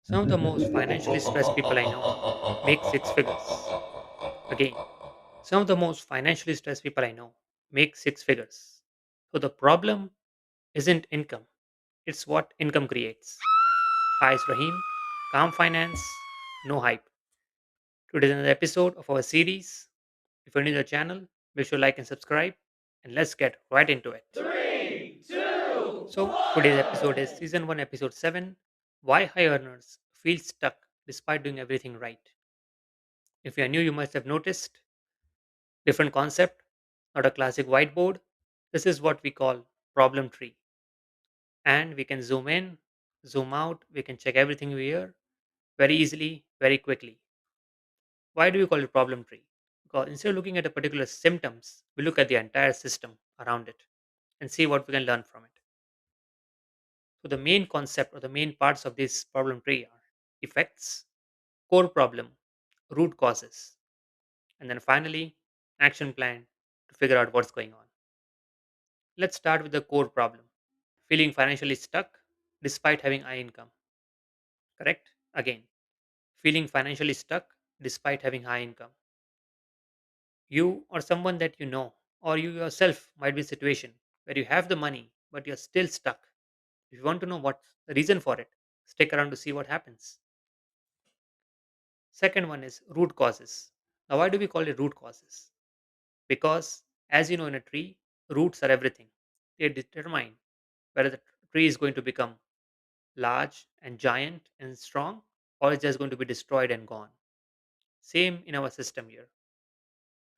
Some of the most financially stressed people I know make six figures. Again, some of the most financially stressed people I know make six figures. So the problem isn't income, it's what income creates. Hi, it's Rahim. Calm finance, no hype. Today is another episode of our series. If you're new to the channel, make sure to like and subscribe, and let's get right into it. Three, two, So, today's episode is one. season 1, episode 7, Why High Earners Feel Stuck Despite Doing Everything Right. If you're new, you must have noticed different concept, not a classic whiteboard. This is what we call problem tree. And we can zoom in, zoom out, we can check everything we hear very easily, very quickly. Why do we call it problem tree? Because instead of looking at a particular symptoms, we look at the entire system around it and see what we can learn from it. So the main concept or the main parts of this problem tree are effects, core problem, root causes, and then finally action plan to figure out what's going on. Let's start with the core problem. Feeling financially stuck despite having high income. Correct? Again, feeling financially stuck despite having high income. You or someone that you know, or you yourself might be in a situation where you have the money but you're still stuck. If you want to know what's the reason for it, stick around to see what happens. Second one is root causes. Now, why do we call it root causes? Because, as you know, in a tree, roots are everything. They determine whether the tree is going to become large and giant and strong, or it's just going to be destroyed and gone. Same in our system here.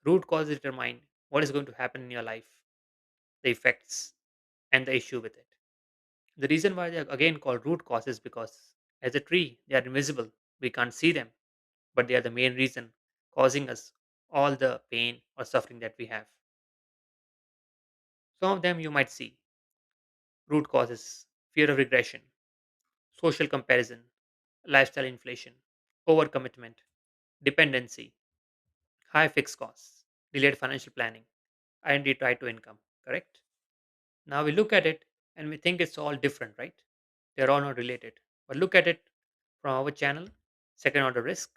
Root causes determine what is going to happen in your life, the effects, and the issue with it. The reason why they are again called root causes is because, as a tree, they are invisible. We can't see them, but they are the main reason causing us all the pain or suffering that we have. Some of them you might see root causes: fear of regression, social comparison, lifestyle inflation, overcommitment, dependency, high fixed costs, delayed financial planning, identity tied to income. Correct? Now we look at it and we think it's all different, right? They're all not related. But look at it from our channel, second order risk,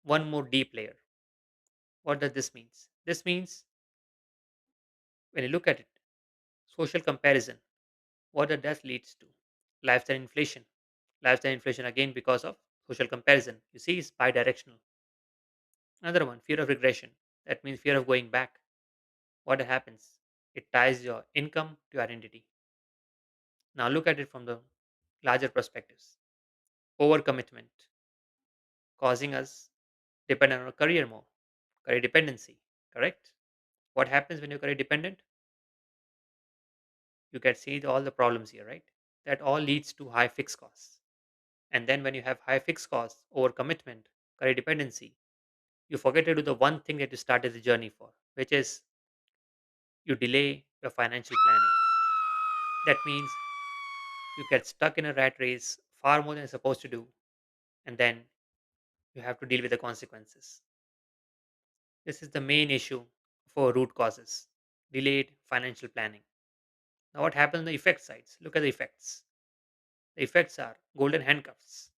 one more deep layer. What does this mean? This means when you look at it, social comparison, what that leads to? Lifestyle inflation. Lifestyle inflation again because of social comparison. You see, it's bi-directional. Another one, fear of regression. That means fear of going back. What happens? It ties your income to your identity. Now look at it from the larger perspectives. Overcommitment, causing us depend on our career more. Career dependency, correct? What happens when you're career dependent? You can see all the problems here, right? That all leads to high fixed costs. And then when you have high fixed costs, overcommitment, career dependency, you forget to do the one thing that you started the journey for, which is you delay your financial planning. That means you get stuck in a rat race far more than you're supposed to do, and then you have to deal with the consequences. This is the main issue for root causes: delayed financial planning. Now, what happens on the effect sides? Look at the effects. The effects are golden handcuffs.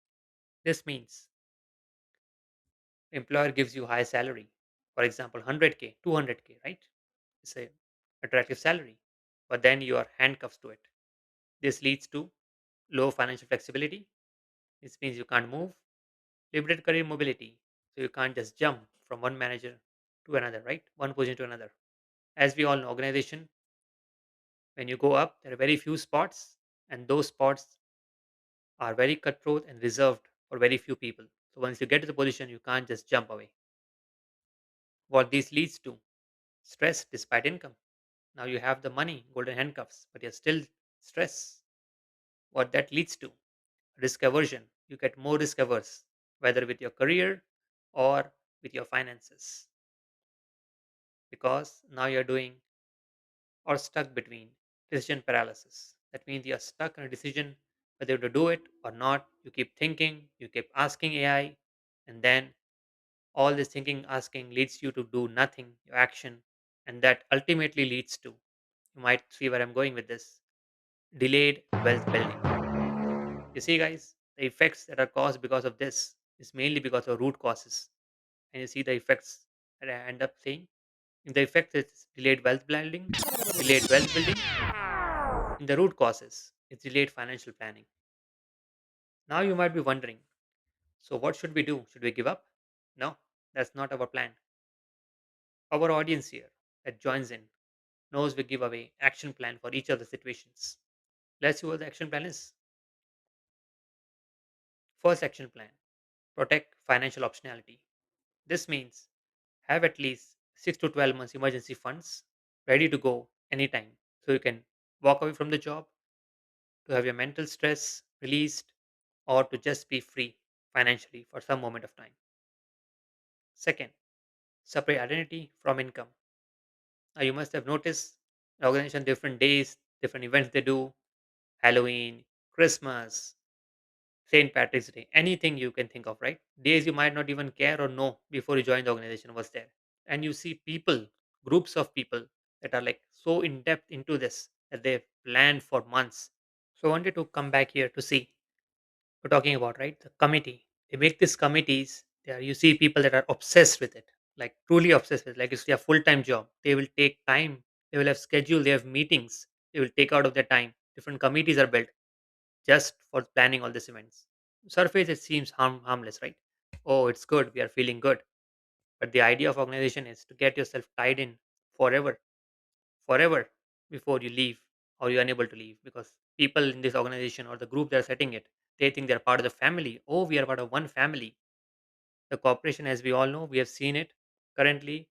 This means employer gives you high salary, for example, 100K, 200K, right? It's a attractive salary, but then you are handcuffed to it. This leads to low financial flexibility. This means you can't move. Limited career mobility, so you can't just jump from one manager to another, right? One position to another. As we all know, organization, when you go up, there are very few spots, and those spots are very cutthroat and reserved for very few people. So once you get to the position, you can't just jump away. What this leads to: stress despite income. Now you have the money, golden handcuffs, but you're still stress. What that leads to: risk aversion. You get more risk averse, whether with your career or with your finances, because now you're doing or stuck between decision paralysis. That means you're stuck in a decision whether to do it or not. You keep thinking, you keep asking AI, and then all this thinking, asking leads you to do nothing, your action, and that ultimately leads to, you might see where I'm going with this, delayed wealth building. You see, guys, The effects that are caused because of this is mainly because of root causes. And you see the effects that I end up saying. In the effect, it's delayed wealth building. In the root causes, it's delayed financial planning. Now you might be wondering, so what should we do? Should we give up? No, that's not our plan. Our audience here that joins in knows we give away action plan for each of the situations. Let's see what the action plan is. First action plan: protect financial optionality. This means have at least 6 to 12 months emergency funds ready to go anytime so you can walk away from the job, to have your mental stress released, or to just be free financially for some moment of time. Second, separate identity from income. Now, you must have noticed the organization different days, different events they do: Halloween, Christmas, St. Patrick's Day, anything you can think of, right? Days you might not even care or know before you join the organization was there. And you see people, groups of people that are like so in depth into this that they've planned for months. So I wanted to come back here to see we're talking about, right? The committee. They make these committees. There you see people that are obsessed with it, like truly obsessed with it. Like it's their full-time job. They will take time. They will have schedule. They have meetings. They will take out of their time. Different committees are built just for planning all these events. Surface it seems harmless, right? Oh, it's good. We are feeling good. But the idea of organization is to get yourself tied in forever, forever before you leave or you're unable to leave, because people in this organization or the group they're setting it, they think they're part of the family. Oh, we are part of one family. The corporation, as we all know, we have seen it currently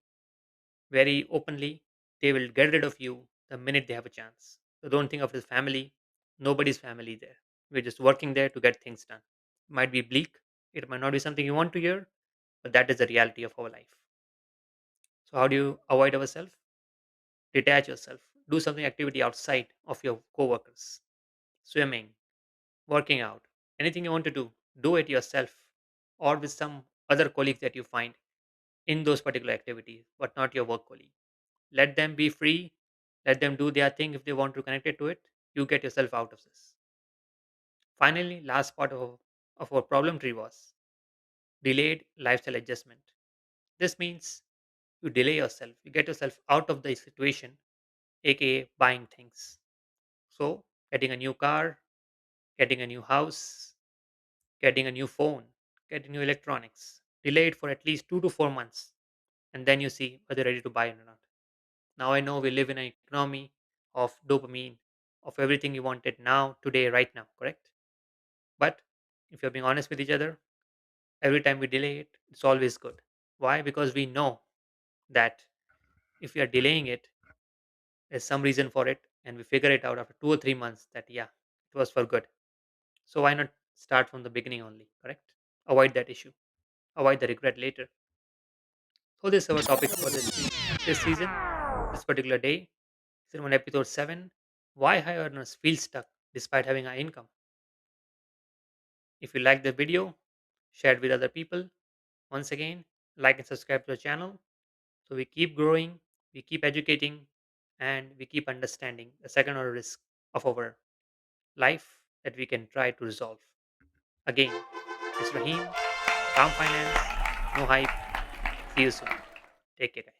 very openly. They will get rid of you the minute they have a chance. So don't think of it as family. Nobody's family there. We're just working there to get things done. Might be bleak. It might not be something you want to hear, but that is the reality of our life. So how do you avoid ourselves? Detach yourself. Do something activity outside of your coworkers. Swimming, working out, anything you want to do it yourself or with some other colleagues that you find in those particular activities, but not your work colleague. Let them be free. Let them do their thing if they want to connect it to it. You get yourself out of this. Finally, last part of our problem tree was delayed lifestyle adjustment. This means you delay yourself, you get yourself out of the situation, aka buying things. So, getting a new car, getting a new house, getting a new phone, getting new electronics. Delay it for at least 2 to 4 months, and then you see whether you're ready to buy it or not. Now I know we live in an economy of dopamine, of everything you wanted now, today, right now, correct? But if you're being honest with each other, every time we delay it, it's always good. Why? Because we know that if we are delaying it, there's some reason for it, and we figure it out after 2 or 3 months that, yeah, it was for good. So why not start from the beginning only, correct? Avoid that issue, avoid the regret later. So this is our topic for this season, this particular day. Season 1, episode 7: Why high earners feel stuck despite having high income. If you like the video, share it with other people. Once again, like and subscribe to the channel so we keep growing, we keep educating, and we keep understanding the second order risk of our life that we can try to resolve. Again, it's Rahim, Calm Finance, no hype. See you soon. Take care, guys.